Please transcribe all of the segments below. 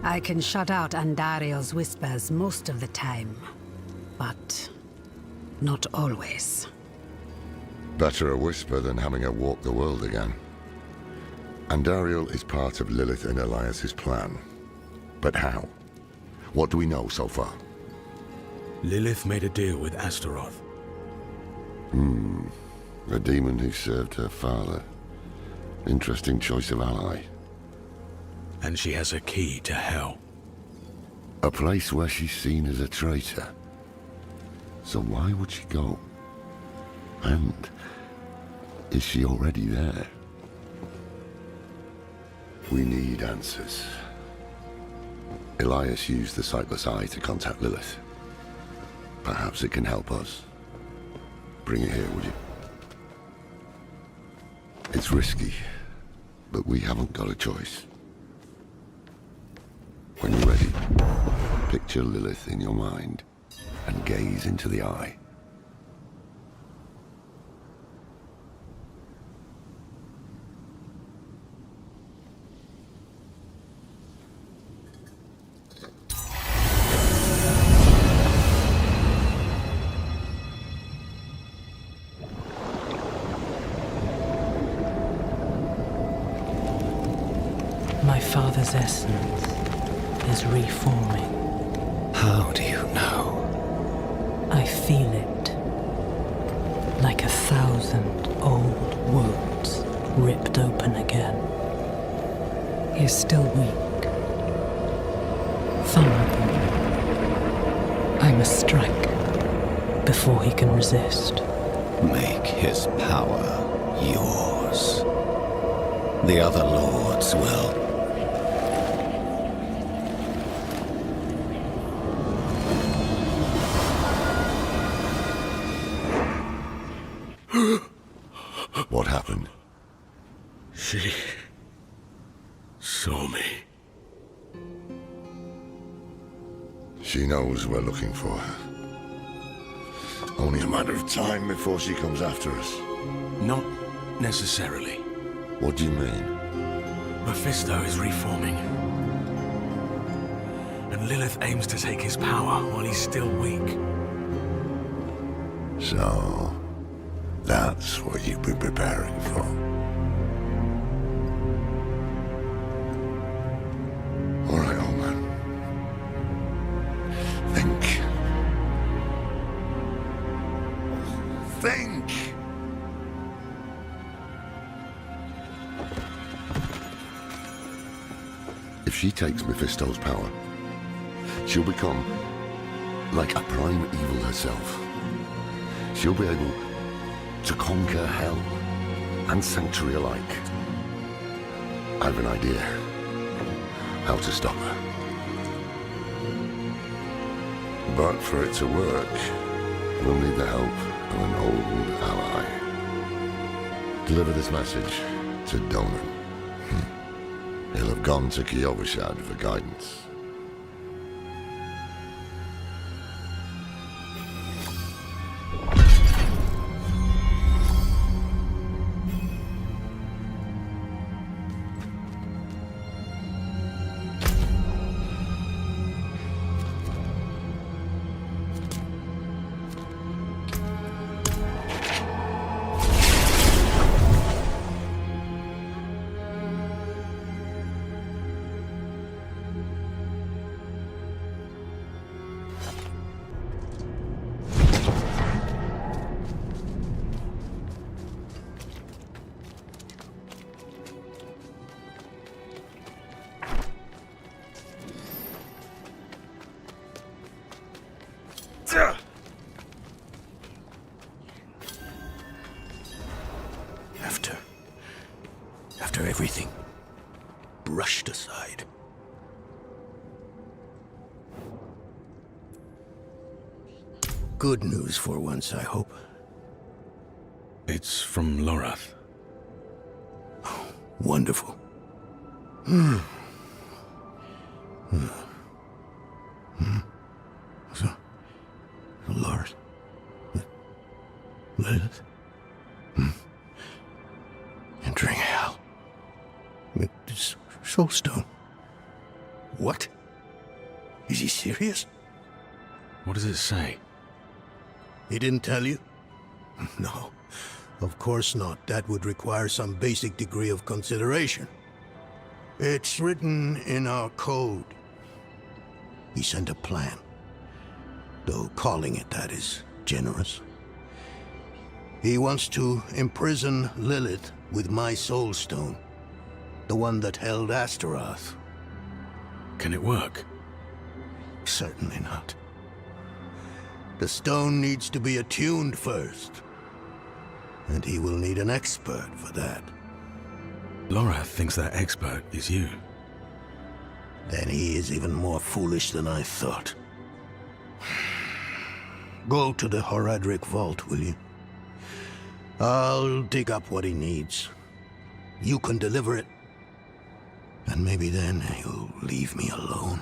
I can shut out Andario's whispers most of the time, but not always. Better a whisper than having her walk the world again. Andariel is part of Lilith and Elias's plan. But how? What do we know so far? Lilith made a deal with Astaroth. The demon who served her father. Interesting choice of ally. And she has a key to hell. A place where she's seen as a traitor. So why would she go? And is she already there? We need answers. Elias used the Sightless Eye to contact Lilith. Perhaps it can help us. Bring it here, would you? It's risky, but we haven't got a choice. When you're ready, picture Lilith in your mind and gaze into the eye. My father's essence is reforming. How do you know? I feel it. Like 1,000 old wounds ripped open again. He's still weak. Vulnerable. I must strike before he can resist. Make his power yours. The other lords will. What happened? She saw me. She knows we're looking for her. Only a matter of time before she comes after us. Not necessarily. What do you mean? Mephisto is reforming. And Lilith aims to take his power while he's still weak. So, that's what you've been preparing for. All right, old man. Think. Think! If she takes Mephisto's power, she'll become like a prime evil herself. She'll be able to conquer hell and sanctuary alike. I have an idea how to stop her. But for it to work, we'll need the help of an old ally. Deliver this message to Donan. He'll have gone to Kyovashad for guidance. After everything brushed aside. Good news for once, I hope. It's from Lorath. Oh, wonderful. So, Lord, Lilith, entering hell. It's Soulstone. What? Is he serious? What does it say? He didn't tell you? No, of course not. That would require some basic degree of consideration. It's written in our code. He sent a plan. Though calling it that is generous. He wants to imprison Lilith with my soul stone. The one that held Astaroth. Can it work? Certainly not. The stone needs to be attuned first. And he will need an expert for that. Laura thinks that expert is you. Then he is even more foolish than I thought. Go to the Horadric vault, will you? I'll dig up what he needs. You can deliver it. And maybe then he'll leave me alone.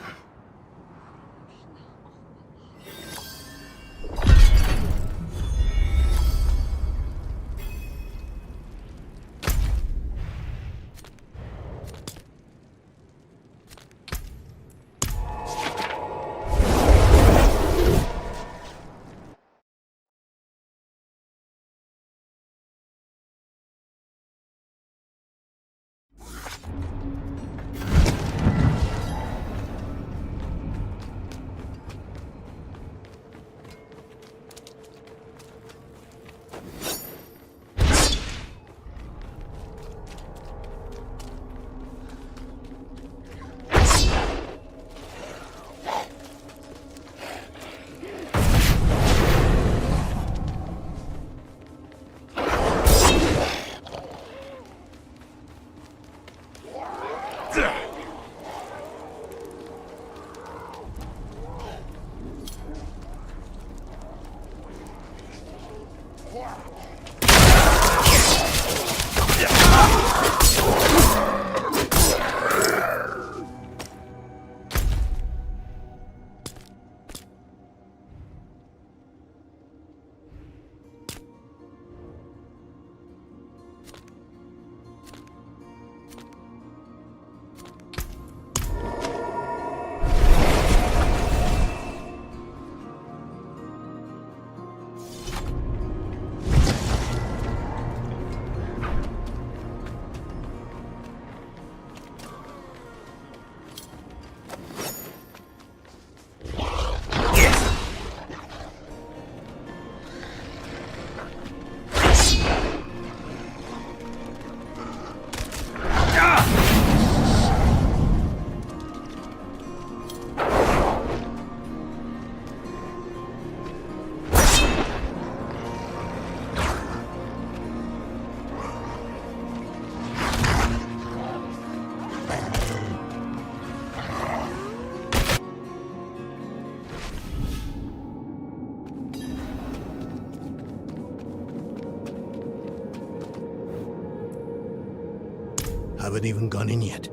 Haven't even gone in yet.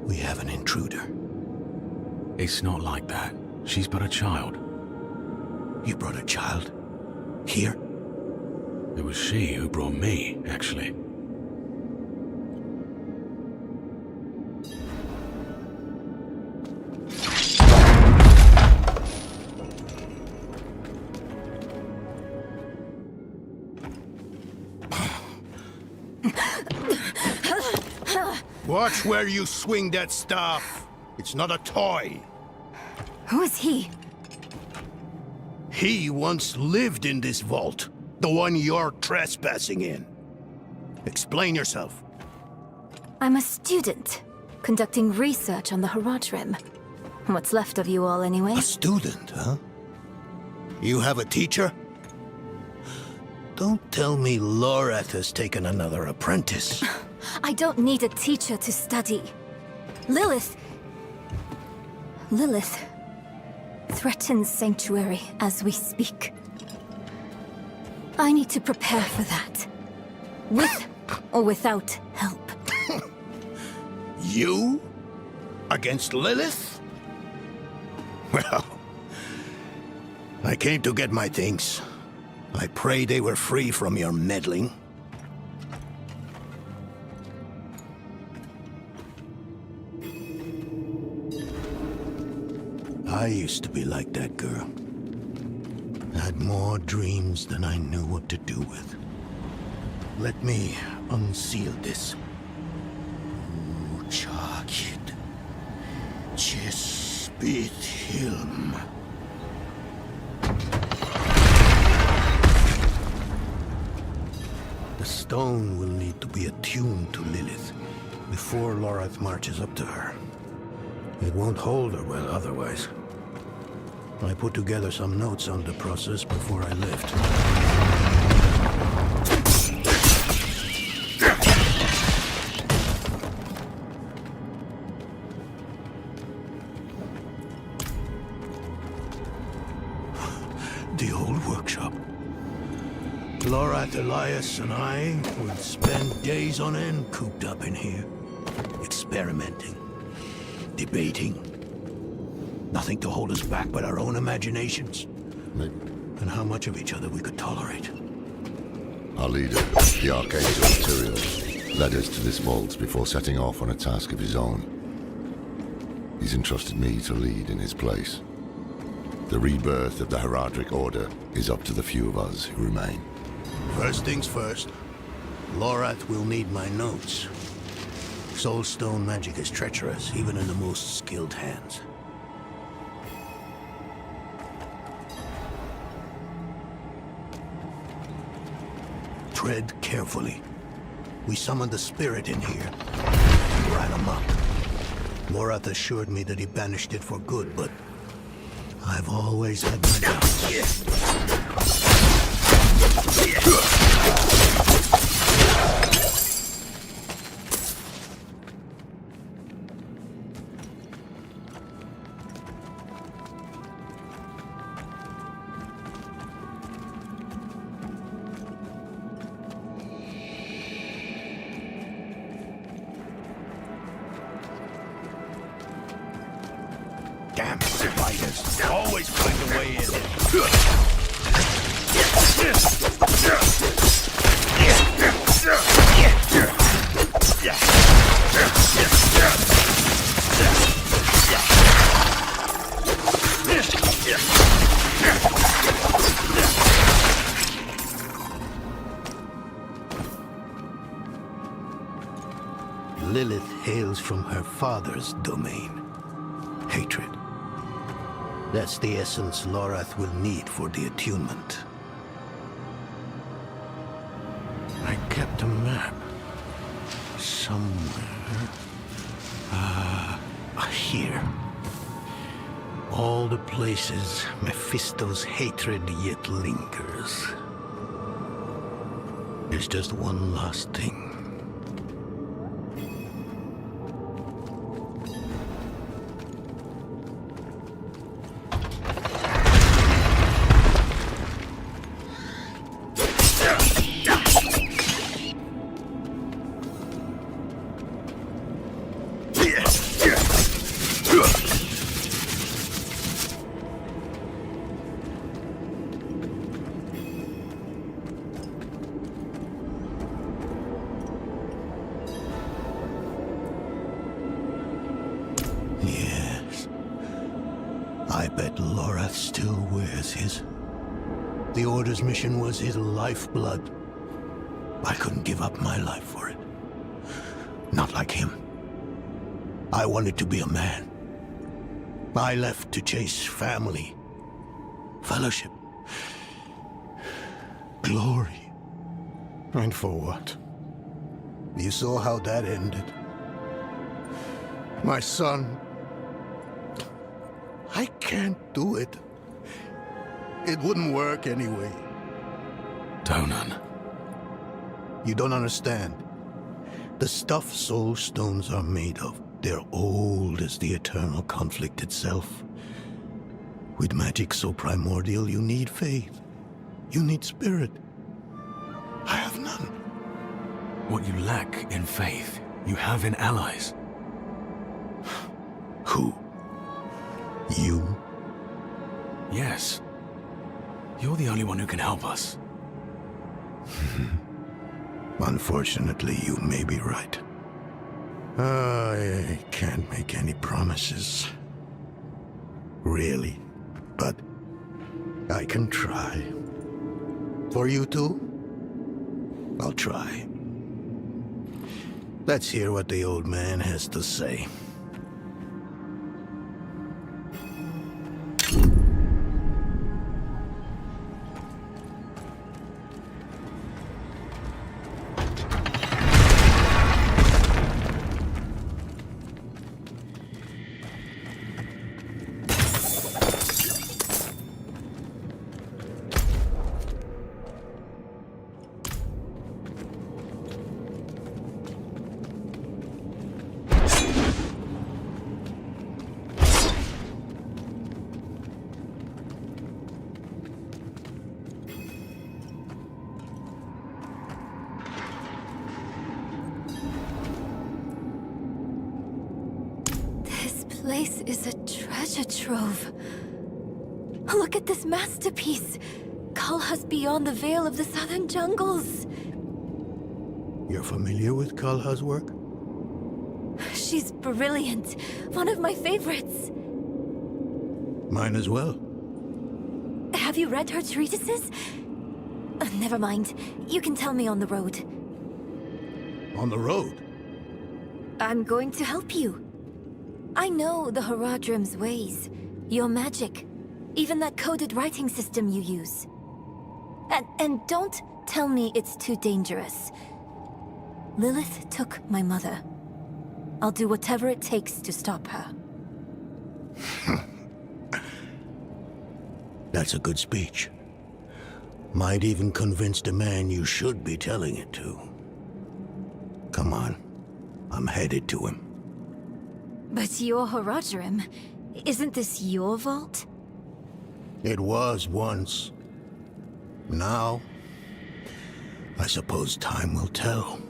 We have an intruder. It's not like that. She's but a child. You brought a child? Here? It was she who brought me, actually. Watch where you swing that staff. It's not a toy. Who is he? He once lived in this vault. The one you're trespassing in. Explain yourself. I'm a student, conducting research on the Horadrim. What's left of you all, anyway? A student, huh? You have a teacher? Don't tell me Lorath has taken another apprentice. I don't need a teacher to study. Lilith threatens Sanctuary as we speak. I need to prepare for that. With or without help. You? Against Lilith? Well, I came to get my things. I pray they were free from your meddling. I used to be like that girl. Had more dreams than I knew what to do with. Let me unseal this. Chakid. Chespit Hilm. The stone will need to be attuned to Lilith before Lorath marches up to her. It won't hold her well otherwise. I put together some notes on the process before I left. The old workshop. Lorath, Elias, and I would spend days on end cooped up in here, experimenting, debating. Nothing to hold us back but our own imaginations. And how much of each other we could tolerate. Our leader, the Archangel Tyrion, led us to this vault before setting off on a task of his own. He's entrusted me to lead in his place. The rebirth of the Heraldric Order is up to the few of us who remain. First things first, Lorath will need my notes. Soulstone magic is treacherous, even in the most skilled hands. Tread carefully. We summoned the spirit in here. Ran amok. Lorath assured me that he banished it for good, but I've always had my doubts. Damn spiders. Always find a way in. Lilith hails from her father's domain. Hatred. That's the essence Lorath will need for the attunement. I kept a map. Somewhere. Here. All the places Mephisto's hatred yet lingers. There's just one last thing. Yes. I bet Lorath still wears his. The Order's mission was his lifeblood. I couldn't give up my life for it. Not like him. I wanted to be a man. I left to chase family, fellowship, glory. And for what? You saw how that ended. My son. I can't do it. It wouldn't work anyway. Donan. You don't understand. The stuff soul stones are made of, they're old as the eternal conflict itself. With magic so primordial, you need faith. You need spirit. I have none. What you lack in faith, you have in allies. Who? You? Yes. You're the only one who can help us. Unfortunately, you may be right. I can't make any promises. really. But I can try. For you two, I'll try. Let's hear what the old man has to say. This place is a treasure trove. Look at this masterpiece. Kulha's beyond the veil of the southern jungles. You're familiar with Kulha's work? She's brilliant. One of my favorites. Mine as well. Have you read her treatises? Never mind. You can tell me on the road. On the road? I'm going to help you. I know the Haradrim's ways, your magic, even that coded writing system you use. And don't tell me it's too dangerous. Lilith took my mother. I'll do whatever it takes to stop her. That's a good speech. Might even convince the man you should be telling it to. Come on. I'm headed to him. But you're Haradrim. Isn't this your vault? It was once. Now, I suppose time will tell.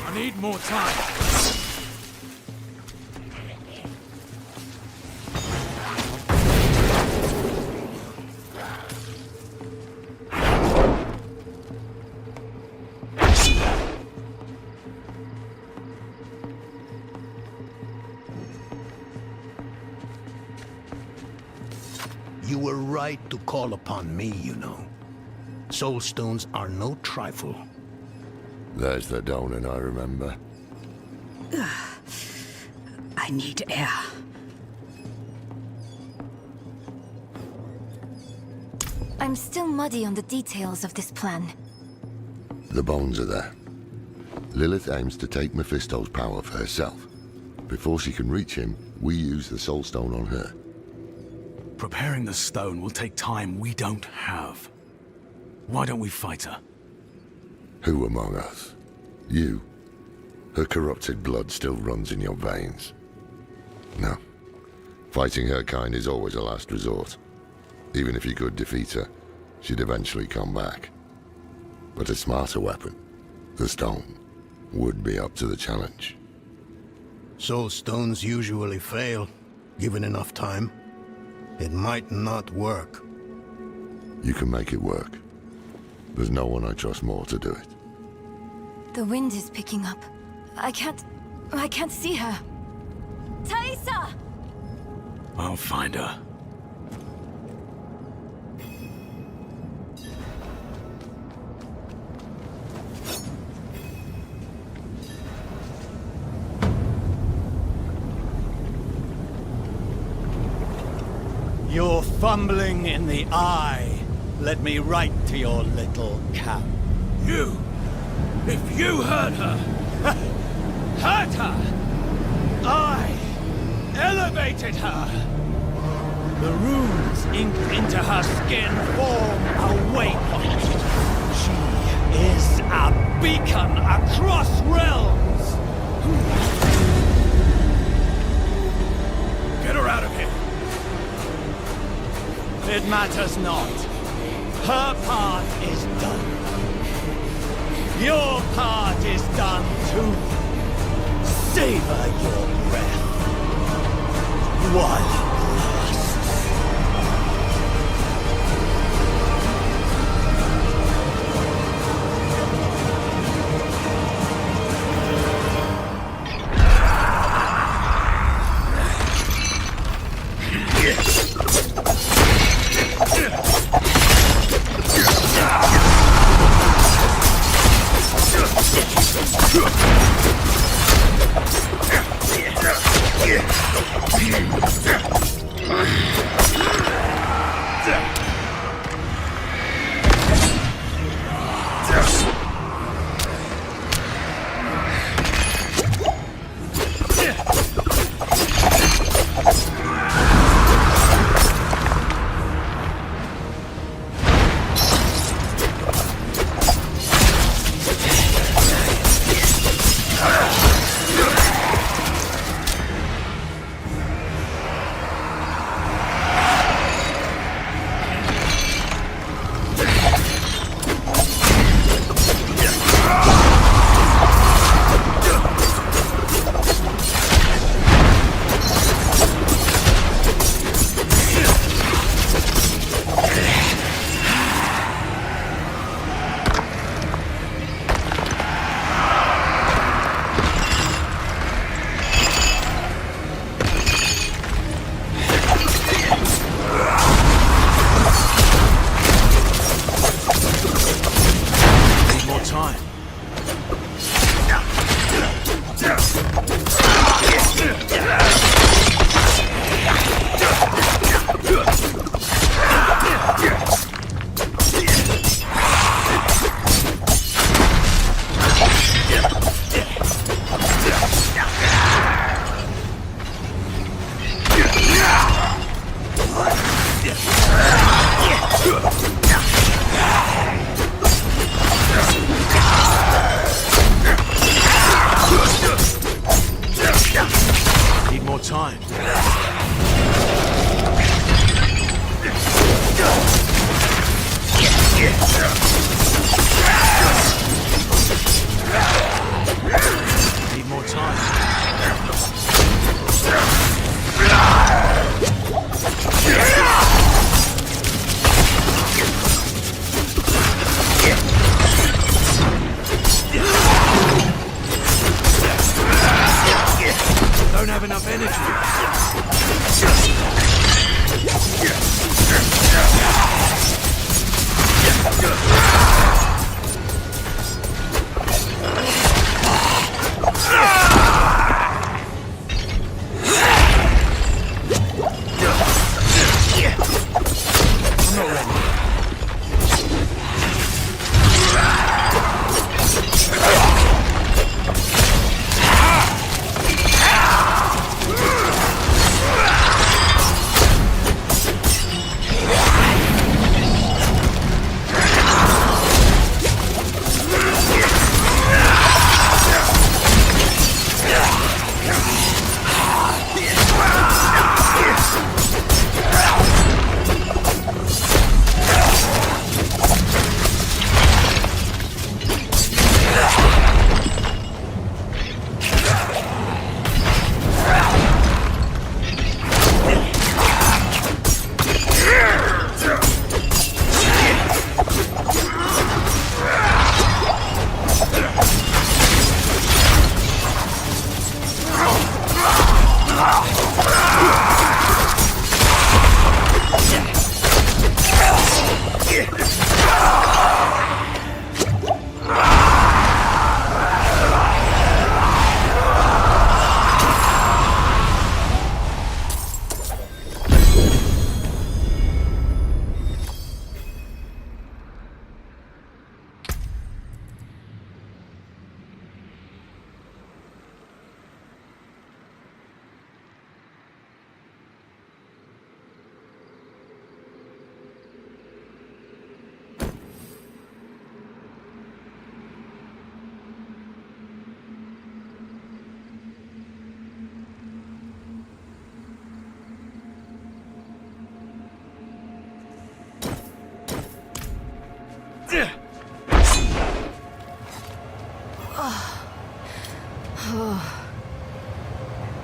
I need more time. You were right to call upon me, you know. Soul stones are no trifle. There's the Donan I remember. I need air. I'm still muddy on the details of this plan. The bones are there. Lilith aims to take Mephisto's power for herself. Before she can reach him, we use the Soul Stone on her. Preparing the stone will take time we don't have. Why don't we fight her? Who among us? You. Her corrupted blood still runs in your veins. No. Fighting her kind is always a last resort. Even if you could defeat her, she'd eventually come back. But a smarter weapon, the stone, would be up to the challenge. Soul stones usually fail, given enough time. It might not work. You can make it work. There's no one I trust more to do it. The wind is picking up. I can't see her. Thais! Martha! I'll find her. You're fumbling in the eye. Let me write to your little cap. You! If you hurt her! Hurt her! I elevated her! The runes inked into her skin form a waypoint. She is a beacon across realms! Get her out of here! It matters not. Her part is done. Your part is done too. Savor your breath while it lasts.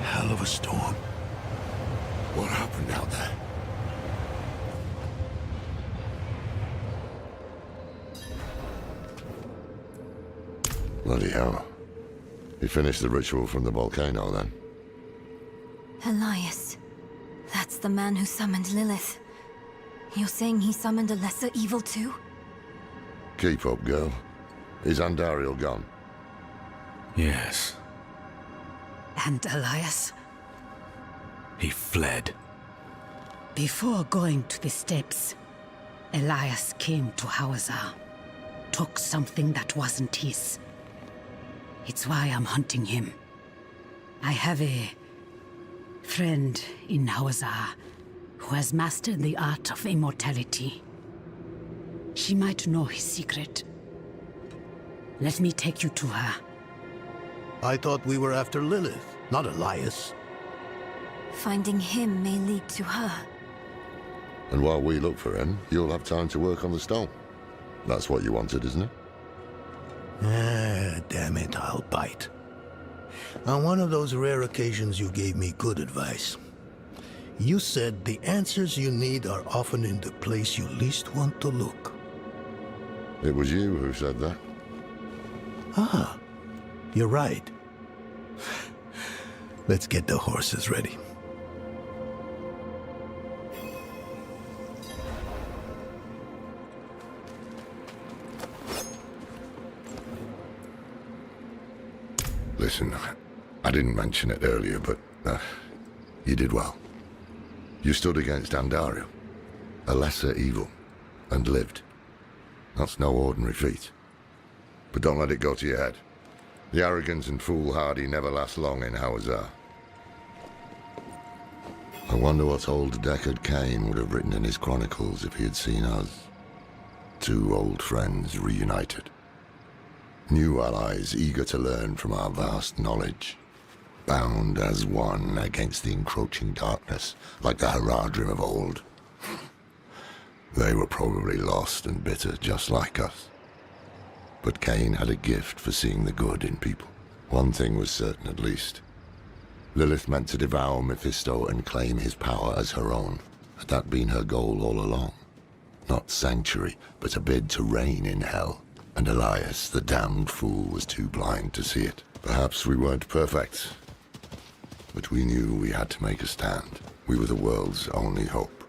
Hell of a storm. What happened out there? Bloody hell. He finished the ritual from the volcano then. Elias. That's the man who summoned Lilith. You're saying he summoned a lesser evil too? Keep up, girl. Is Andariel gone? Yes. And Elias? He fled. Before going to the steps, Elias came to Hawazar. Took something that wasn't his. It's why I'm hunting him. I have a friend in Hawazar who has mastered the art of immortality. She might know his secret. Let me take you to her. I thought we were after Lilith, not Elias. Finding him may lead to her. And while we look for him, you'll have time to work on the stone. That's what you wanted, isn't it? Ah, damn it, I'll bite. On one of those rare occasions you gave me good advice. You said the answers you need are often in the place you least want to look. It was you who said that. Ah, you're right. Let's get the horses ready. Listen, I didn't mention it earlier, but you did well. You stood against Andariel, a lesser evil, and lived. That's no ordinary feat. But don't let it go to your head. The arrogance and foolhardy never last long in Hawazar. I wonder what old Deckard Cain would have written in his chronicles if he had seen us. Two old friends reunited. New allies eager to learn from our vast knowledge. Bound as one against the encroaching darkness, like the Haradrim of old. They were probably lost and bitter, just like us. But Cain had a gift for seeing the good in people. One thing was certain, at least. Lilith meant to devour Mephisto and claim his power as her own. Had that been her goal all along? Not sanctuary, but a bid to reign in hell. And Elias, the damned fool, was too blind to see it. Perhaps we weren't perfect, but we knew we had to make a stand. We were the world's only hope.